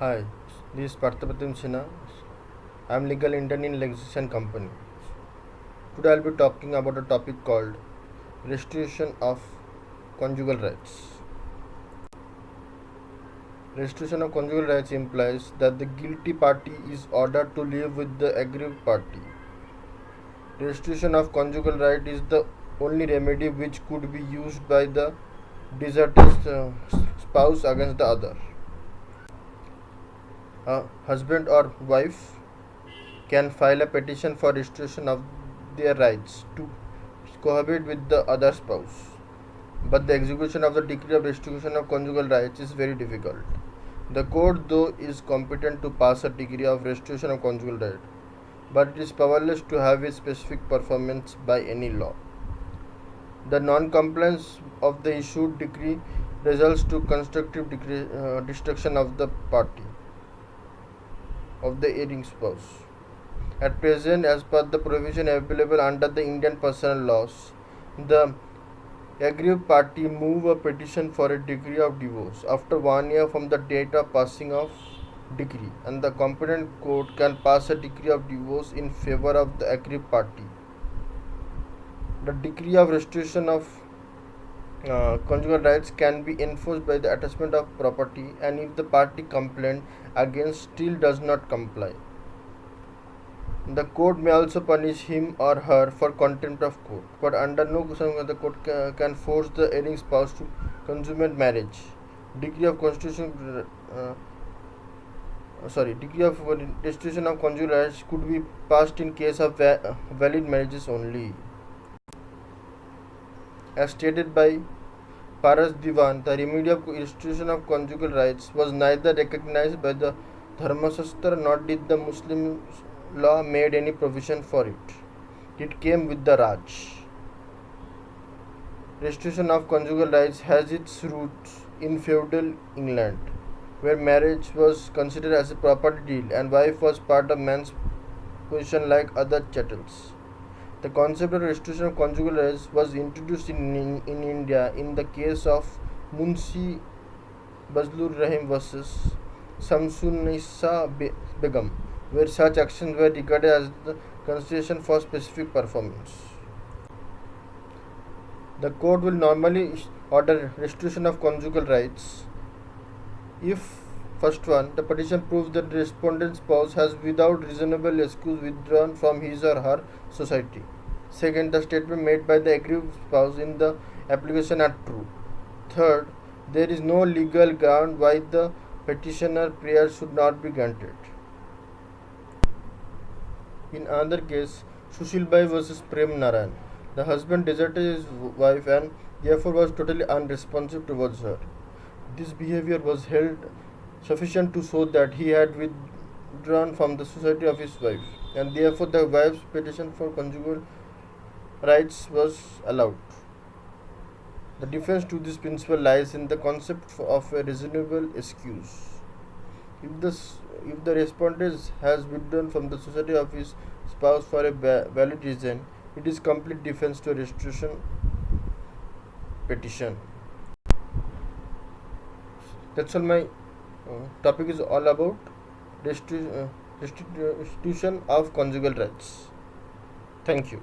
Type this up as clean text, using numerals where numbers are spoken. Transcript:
Hi, this is Parthapratim Sinha. I am legal intern in Lexis and Company. Today I will be talking about a topic called restitution of conjugal rights. Restitution of conjugal rights implies that the guilty party is ordered to live with the aggrieved party. Restitution of conjugal right is the only remedy which could be used by the deserted spouse against the other. A husband or wife can file a petition for restoration of their rights to cohabit with the other spouse. But the execution of the decree of restitution of conjugal rights is very difficult. The court, though, is competent to pass a decree of restitution of conjugal right, but it is powerless to have its specific performance by any law. The non-compliance of the issued decree results to constructive destruction of the party of the erring spouse. At present, as per the provision available under the Indian personal laws, the aggrieved party move a petition for a decree of divorce after 1 year from the date of passing of decree, and the competent court can pass a decree of divorce in favor of the aggrieved party. The decree of restitution of conjugal rights can be enforced by the attachment of property, and if the party complained against still does not comply, the court may also punish him or her for contempt of court, but under no circumstance the court can force the erring spouse to consummate marriage. Decree of constitution, decree of restitution of conjugal rights could be passed in case of valid marriages only. As stated by Paras Diwan, the remedy of restitution of conjugal rights was neither recognized by the Dharmasastra nor did the Muslim law made any provision for it. It came with the Raj. Restitution of conjugal rights has its roots in feudal England, where marriage was considered as a property deal and wife was part of man's possession like other chattels. The concept of restitution of conjugal rights was introduced in India in the case of Munshi Bazlur Rahim versus Samsunisa Begum, where such actions were regarded as the consideration for specific performance. The court will normally order restitution of conjugal rights if first one, the petition proves that the respondent spouse has without reasonable excuse withdrawn from his or her society. Second, the statement made by the aggrieved spouse in the application are true. Third, there is no legal ground why the petitioner prayer should not be granted. In another case, Sushilbai versus Prem Narayan, the husband deserted his wife and therefore was totally unresponsive towards her. This behavior was held sufficient to show that he had withdrawn from the society of his wife, and therefore the wife's petition for conjugal rights was allowed. The defense to this principle lies in the concept of a reasonable excuse. If the respondent has withdrawn from the society of his spouse for a valid reason, it is complete defense to a restitution petition. That's all my topic is all about restitution of conjugal rights. Thank you.